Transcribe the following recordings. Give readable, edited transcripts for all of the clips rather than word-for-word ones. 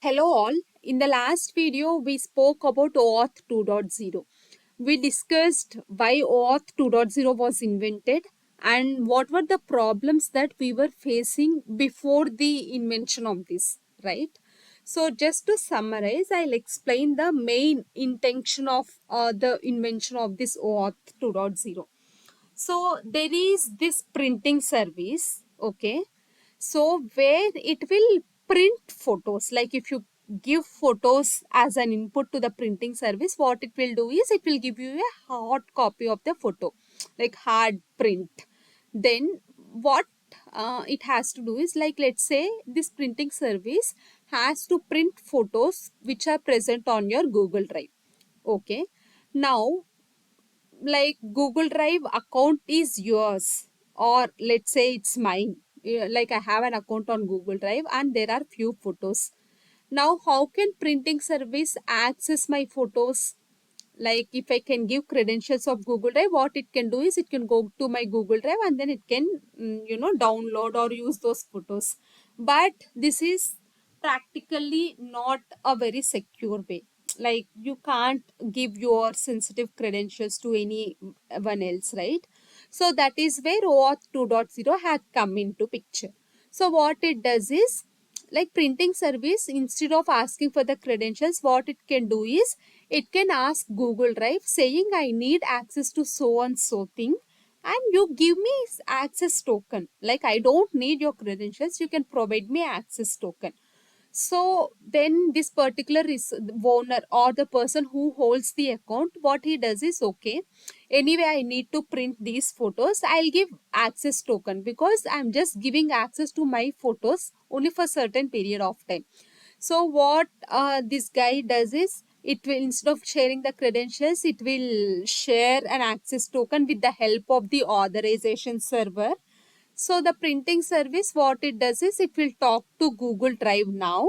Hello all. In the last video, we spoke about OAuth 2.0. We discussed why OAuth 2.0 was invented and what were the problems that we were facing before the invention of this, right? So just to summarize, I'll explain the main intention of the invention of this OAuth 2.0. So there is this printing service, okay? So where it will print photos, like if you give photos as an input to the printing service, what it will do is it will give you a hard copy of the photo, like hard print. Then what it has to do is, like, let's say this printing service has to print photos which are present on your Google Drive. Okay. Now, like, Google Drive account is yours, or let's say it's mine. Like, I have an account on Google Drive and there are few photos. Now how can printing service access my photos? Like, if I can give credentials of Google Drive, what it can do is it can go to my Google Drive and then it can download or use those photos. But this is practically not a very secure way. Like, you can't give your sensitive credentials to anyone else, right? So that is where OAuth 2.0 had come into picture. So what it does is, like, printing service, instead of asking for the credentials, what it can do is it can ask Google Drive saying, I need access to so and so thing, and you give me access token. Like, I don't need your credentials, you can provide me access token. So then this particular owner or the person who holds the account, what he does is, okay, anyway I need to print these photos, I'll give access token because I'm just giving access to my photos only for certain period of time. So what this guy does is, it will, instead of sharing the credentials, it will share an access token with the help of the authorization server. So the printing service, what it does is it will talk to Google Drive now,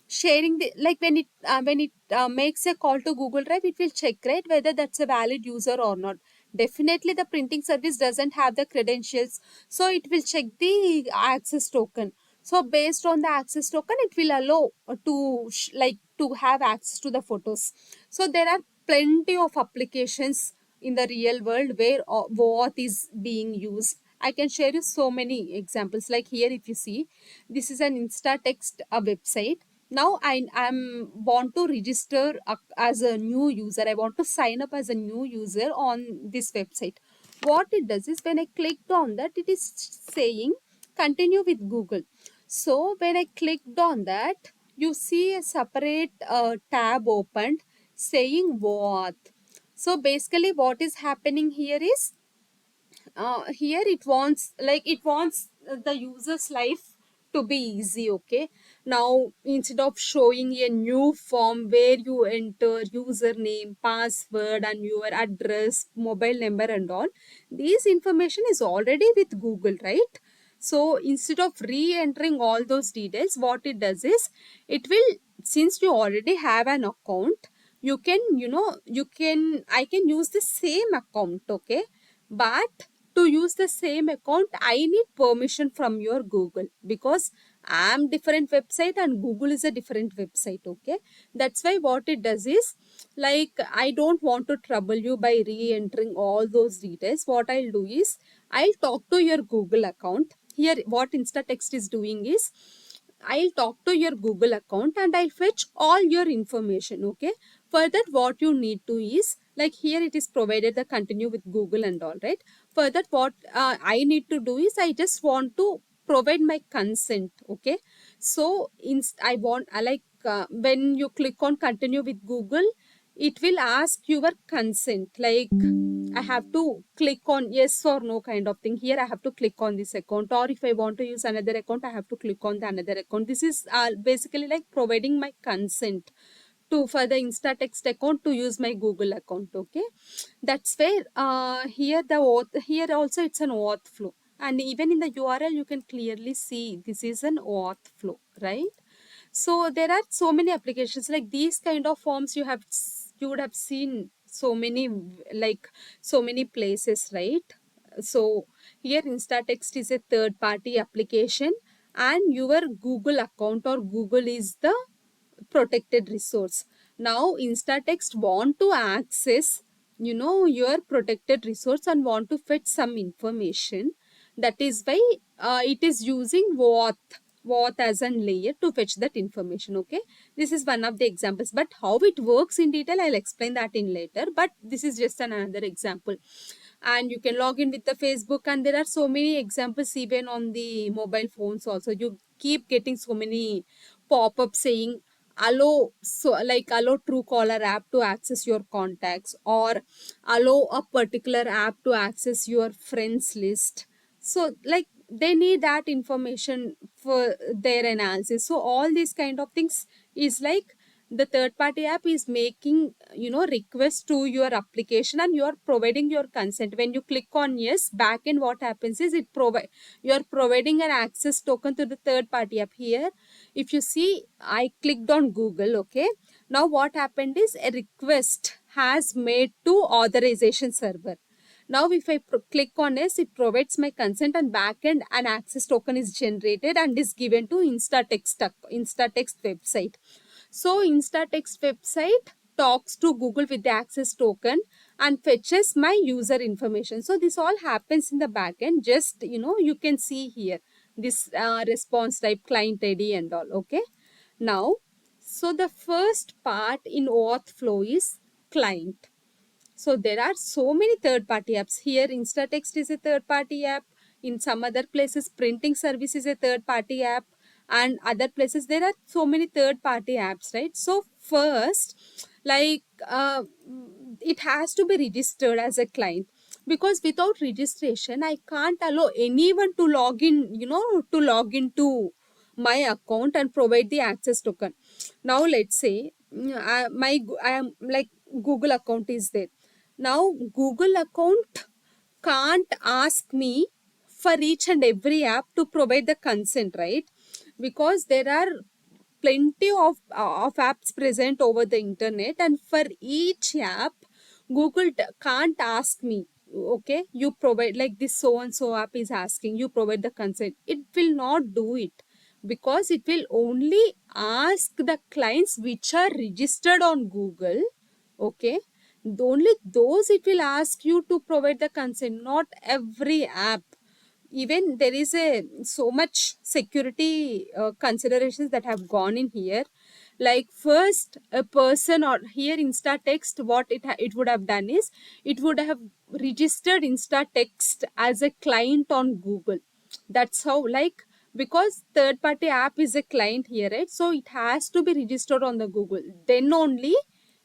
sharing the, like, when it makes a call to Google Drive, it will check, right, whether that's a valid user or not. Definitely the printing service doesn't have the credentials, so it will check the access token. So based on the access token, it will allow to have access to the photos. So there are plenty of applications in the real world where OAuth is being used. I can share you so many examples. Like here, if you see, this is an InstaText website. Now I'm want to register as a new user. I want to sign up as a new user on this website. What it does is, when I clicked on that, it is saying continue with Google. So when I clicked on that, you see a separate tab opened saying what. So basically what is happening here is, here it wants the user's life to be easy. Okay, now instead of showing a new form where you enter username, password and your address, mobile number and all, this information is already with Google, right? So instead of re-entering all those details, what it does is, it will, since you already have an account, you can, I can use the same account, okay? But to use the same account, I need permission from your Google, because I'm different website and Google is a different website. Okay, that's why what it does is, like, I don't want to trouble you by re-entering all those details. What I'll do is, I'll talk to your Google account. Here what InstaText is doing is, I'll talk to your Google account and I'll fetch all your information. Okay, for that what you need to is, like, here it is provided the continue with Google and all, right? For that what I need to do is, I just want to provide my consent. Okay, so I want, when you click on continue with Google, it will ask your consent. Like, I have to click on yes or no kind of thing. Here I have to click on this account, or if I want to use another account, I have to click on the another account. This is basically like providing my consent to, for the InstaText account to use my Google account. Okay, that's where here the OAuth, here also it's an OAuth flow, and even in the URL you can clearly see this is an OAuth flow, right? So there are so many applications like these kind of forms. You would have seen so many, like, so many places, right? So here InstaText is a third party application and your Google account or Google is the protected resource. Now instatext want to access, your protected resource and want to fetch some information. That is why it is using OAuth as a layer to fetch that information. Okay, this is one of the examples, but how it works in detail I'll explain that in later, but this is just another example. And you can log in with the Facebook, and there are so many examples even on the mobile phones also. You keep getting so many pop-ups saying allow, so like allow Truecaller app to access your contacts, or allow a particular app to access your friends list. So like they need that information for their analysis. So all these kind of things is like the third party app is making, request to your application, and you are providing your consent. When you click on yes, backend what happens is you are providing an access token to the third party app. Here if you see, I clicked on Google. Okay, now what happened is a request has made to authorization server. Now if I click on yes, it provides my consent, and backend an access token is generated and is given to instatext website. So instatext website talks to Google with the access token and fetches my user information. So this all happens in the backend. Just, you can see here this response type, client ID and all. Okay. Now, so the first part in OAuth flow is client. So there are so many third-party apps. Here, Instatext is a third-party app. In some other places, printing service is a third-party app. And other places, there are so many third-party apps, right? So first, like, it has to be registered as a client. Because without registration, I can't allow anyone to log in, to log into my account and provide the access token. Now, let's say, I am like Google account is there. Now, Google account can't ask me for each and every app to provide the consent, right? Because there are plenty of apps present over the internet, and for each app, Google can't ask me, okay, you provide like this so and so app is asking, you provide the consent. It will not do it, because it will only ask the clients which are registered on Google. Okay, only those it will ask you to provide the consent, not every app. Even there is a so much security considerations that have gone in here. Like first, a person, or here Instatext, what it would have done is it would have registered Instatext as a client on Google. That's how, like, because third party app is a client here, right? So it has to be registered on the Google, then only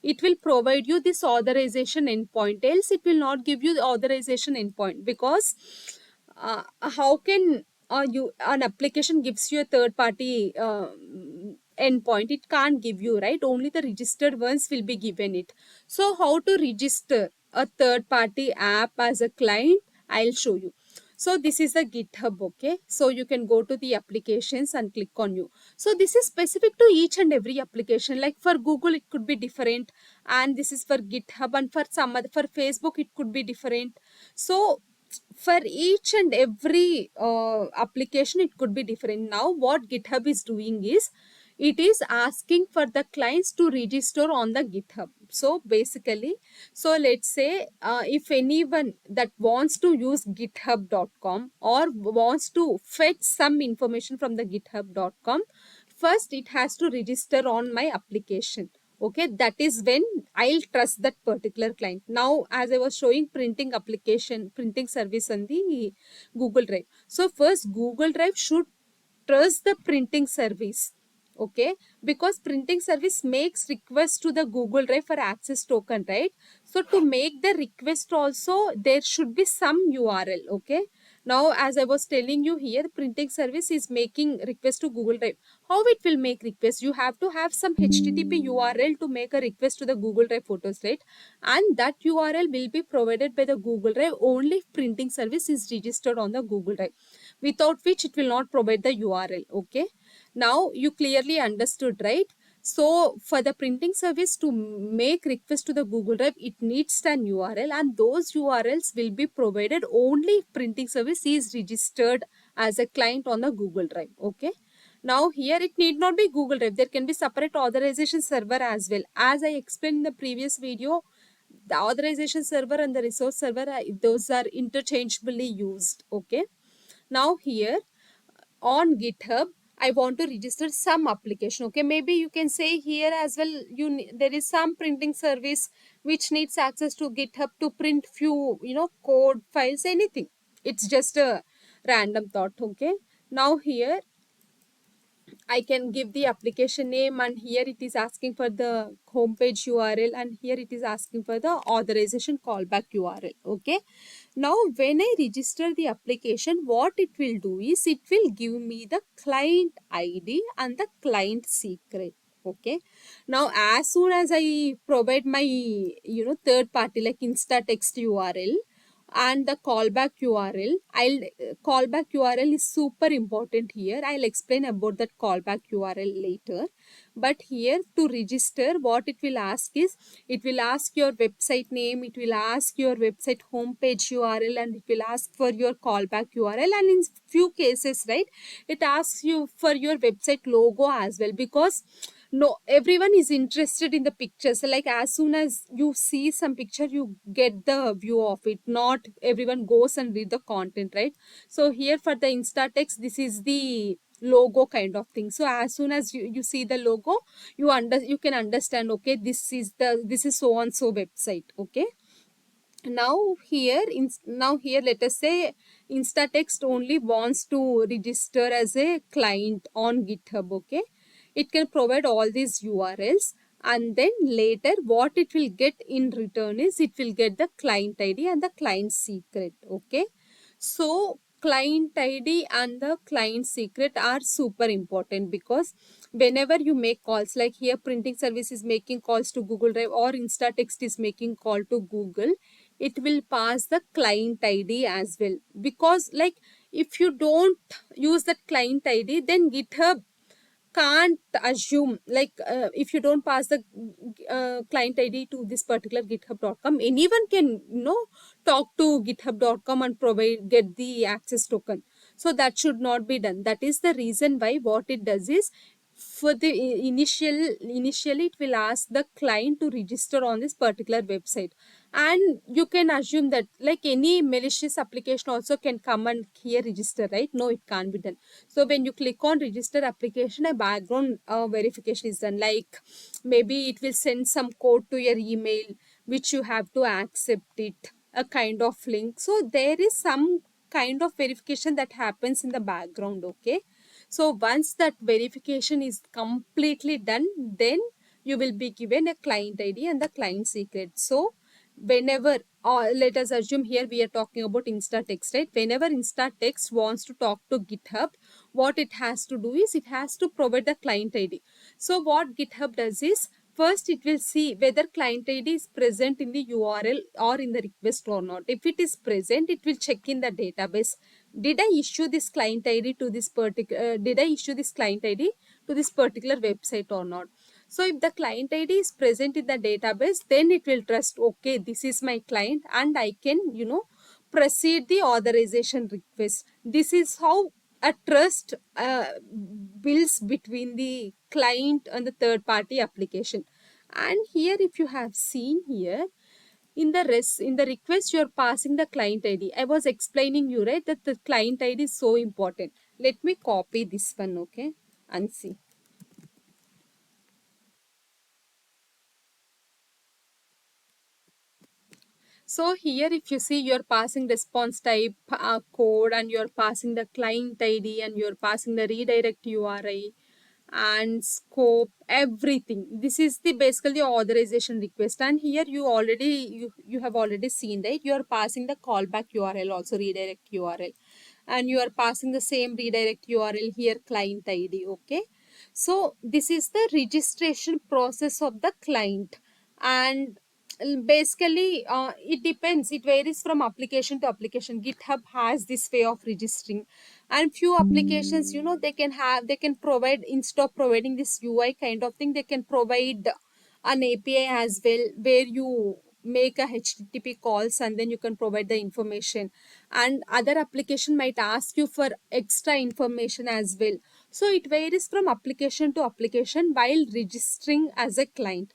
it will provide you this authorization endpoint, else it will not give you the authorization endpoint. Because how can you an application gives you a third party endpoint? It can't give you, right? Only the registered ones will be given it. So how to register a third party app as a client, I'll show you. So this is the GitHub. Okay, so you can go to the applications and click on new. So this is specific to each and every application. Like for Google it could be different, and this is for GitHub, and for some other, for Facebook it could be different. So for each and every application it could be different. Now what GitHub is doing is it is asking for the clients to register on the GitHub. So basically, so let's say if anyone that wants to use github.com or wants to fetch some information from the github.com, first it has to register on my application. Okay, that is when I'll trust that particular client. Now, as I was showing printing application, printing service on the Google Drive. So first Google Drive should trust the printing service. Okay, because printing service makes request to the Google Drive for access token, right? So to make the request also, there should be some URL. Okay, now as I was telling you here, printing service is making request to Google Drive. How it will make request? You have to have some HTTP URL to make a request to the Google Drive photos, right? And that URL will be provided by the Google Drive only if printing service is registered on the Google Drive, without which it will not provide the URL. Okay, now you clearly understood, right? So for the printing service to make request to the Google Drive, it needs an URL, and those URLs will be provided only if printing service is registered as a client on the Google Drive. Okay, Now here it need not be Google Drive, there can be separate authorization server as well. As I explained in the previous video, the authorization server and the resource server those are interchangeably used. Okay, now here on GitHub I want to register some application. Okay, maybe you can say here as well, there is some printing service which needs access to GitHub to print few code files, anything. It's just a random thought. Okay, now here I can give the application name, and here it is asking for the homepage URL, and here it is asking for the authorization callback URL. Okay. Now when I register the application, what it will do is it will give me the client ID and the client secret. Okay. Now as soon as I provide my third party like Instatext URL and the callback URL, callback URL is super important here. I'll explain about that callback URL later. But here to register, what it will ask is, it will ask your website name, it will ask your website homepage URL, and it will ask for your callback URL. And in few cases, right, it asks you for your website logo as well, because no, everyone is interested in the pictures. Like as soon as you see some picture, you get the view of it. Not everyone goes and read the content, right? So here for the Instatext, this is the logo kind of thing. So as soon as you see the logo, you can understand, okay, this is so and so website. Okay, now here let us say Instatext only wants to register as a client on GitHub. Okay, it can provide all these URLs, and then later what it will get in return is it will get the client ID and the client secret. Okay, so client ID and the client secret are super important, because whenever you make calls, like here printing service is making calls to Google Drive or Instatext is making call to Google, it will pass the client ID as well. Because like if you don't use that client ID, then GitHub can't assume, like if you don't pass the client ID to this particular github.com, anyone can talk to github.com and get the access token. So that should not be done. That is the reason why what it does is, for the initially it will ask the client to register on this particular website, and you can assume that like any malicious application also can come and here register, right? No, it can't be done. So when you click on register application, a background verification is done. Like maybe it will send some code to your email which you have to accept it, a kind of link. So there is some kind of verification that happens in the background. Okay, so once that verification is completely done, then you will be given a client ID and the client secret. So whenever, let us assume here we are talking about Instatext, right? Whenever Instatext wants to talk to GitHub, what it has to do is it has to provide the client ID. So what GitHub does is, first it will see whether client ID is present in the URL or in the request or not. If it is present, it will check in the database. Did I issue this client ID to this particular website or not? So if the client ID is present in the database, then it will trust, okay, this is my client and I can, proceed the authorization request. This is how a trust builds between the client and the third party application. And here, if you have seen here, in the request, you're passing the client ID. I was explaining you, right, that the client ID is so important. Let me copy this one, okay, and see. So here if you see, you're passing response type code, and you're passing the client ID, and you're passing the redirect URI and scope, everything. This is the basically authorization request. And here you have already seen, right? You are passing the callback URL, also redirect URL, and you are passing the same redirect URL here, client ID. Okay, so this is the registration process of the client. And basically it depends, it varies from application to application. GitHub has this way of registering, and few applications, they can provide, instead of providing this UI kind of thing, they can provide an API as well, where you make a HTTP calls and then you can provide the information. And other application might ask you for extra information as well. So it varies from application to application while registering as a client.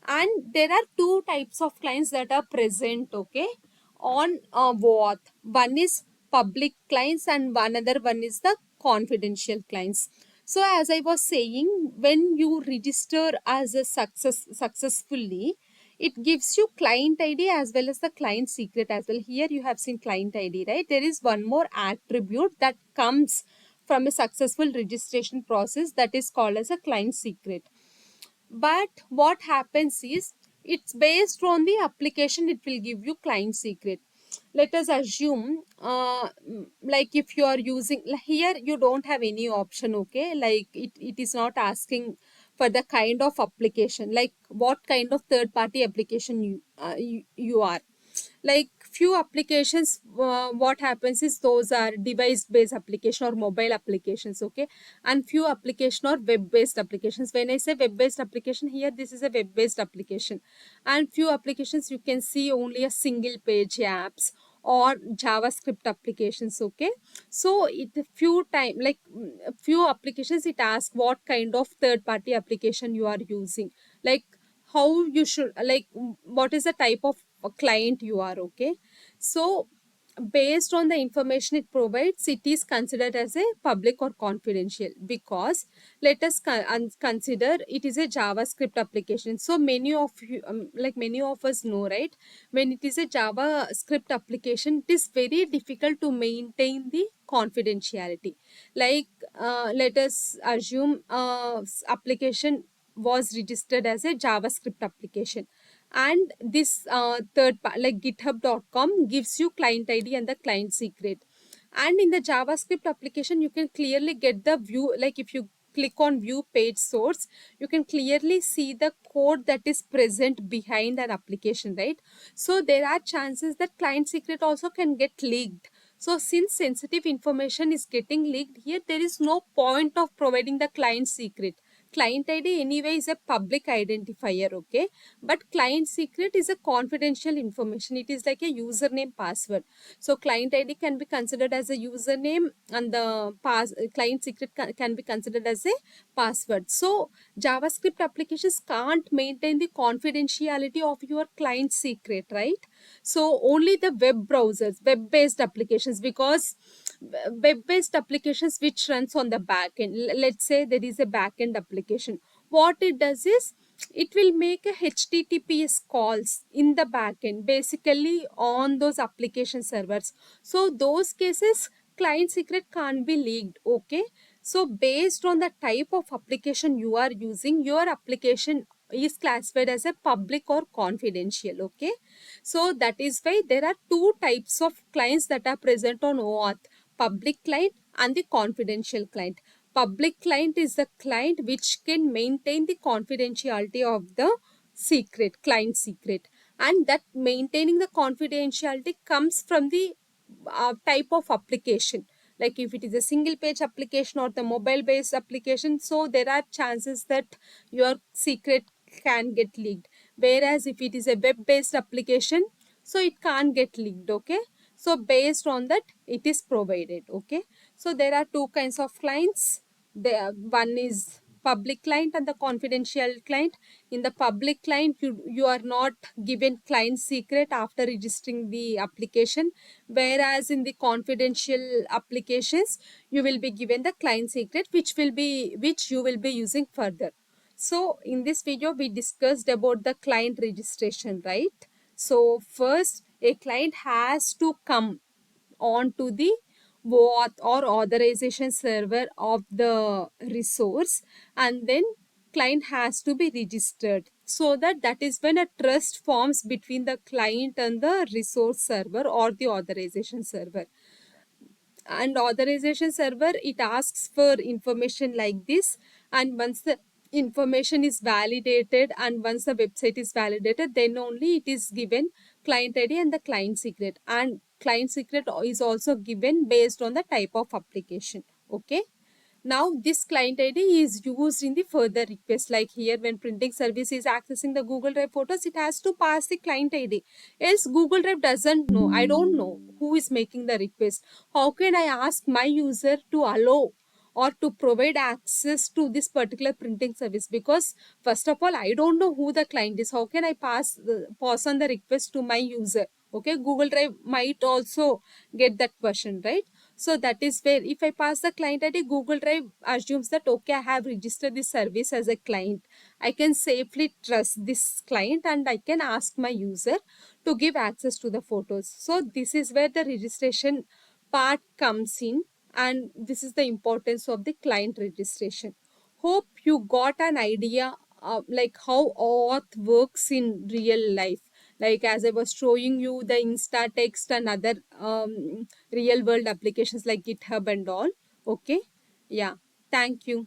And there are two types of clients that are present, okay, on OAuth. One is public clients and one other one is the confidential clients. So as I was saying, when you register as a successfully, it gives you client ID as well as the client secret as well. Here you have seen client ID, right? There is one more attribute that comes from a successful registration process, that is called as a client secret. But what happens is, it's based on the application, it will give you client secret. Let us assume like if you are using, here you don't have any option, okay, like it is not asking for the kind of application, like what kind of third party application you are. Like few applications, what happens is those are device based application or mobile applications, okay, and few application or web based applications. When I say web based application, here this is a web based application, and few applications you can see only a single page apps or JavaScript applications, okay. So it few time, like few applications, it asks what kind of third party application you are using, like how you should, like what is the type of client you are, okay. So based on the information it provides, it is considered as a public or confidential, because let us consider it is a JavaScript application. So many of you, like many of us know, right, when it is a JavaScript application, it is very difficult to maintain the confidentiality. Like let us assume application was registered as a JavaScript application, and this like github.com gives you client ID and the client secret. And in the JavaScript application you can clearly get the view, like if you click on view page source, you can clearly see the code that is present behind an application, right? So there are chances that client secret also can get leaked. So since sensitive information is getting leaked here, there is no point of providing the client secret. Client ID anyway is a public identifier, okay, but client secret is a confidential information. It is like a username password. So client ID can be considered as a username, and the client secret can be considered as a password. So JavaScript applications can't maintain the confidentiality of your client secret, right? So only the web browsers, web based applications, because web based applications which runs on the back end, let's say there is a back end application, what it does is it will make a HTTPS calls in the backend, basically on those application servers. So those cases, client secret can't be leaked, okay. So based on the type of application you are using, your application is classified as a public or confidential, okay. So that is why there are two types of clients that are present on OAuth: public client and the confidential client. Public client is the client which can maintain the confidentiality of the secret, client secret, and that maintaining the confidentiality comes from the type of application. Like if it is a single page application or the mobile based application, so there are chances that your secret can get leaked. Whereas if it is a web based application, so it can't get leaked, okay. So based on that it is provided, okay. So there are two kinds of clients. There one is public client and the confidential client. In the public client, you are not given client secret after registering the application, whereas in the confidential applications you will be given the client secret, which you will be using further. So in this video we discussed about the client registration, right? So first, a client has to come on to the OAuth or authorization server of the resource, and then client has to be registered, so that is when a trust forms between the client and the resource server or the authorization server. And authorization server, it asks for information like this, and once the information is validated and once the website is validated, then only it is given client ID and the client secret. And client secret is also given based on the type of application, okay. Now this client ID is used in the further request, like here when printing service is accessing the Google Drive photos, it has to pass the client ID. Else Google Drive doesn't know, I don't know who is making the request. How can I ask my user to allow or to provide access to this particular printing service, because first of all I don't know who the client is. How can I pass on the request to my user? Okay, Google Drive might also get that question, right? So that is where if I pass the client ID, Google Drive assumes that okay, I have registered this service as a client. I can safely trust this client and I can ask my user to give access to the photos. So this is where the registration part comes in, and this is the importance of the client registration. Hope you got an idea like how OAuth works in real life. Like as I was showing you the Insta text and other real world applications like GitHub and all. Okay. Yeah. Thank you.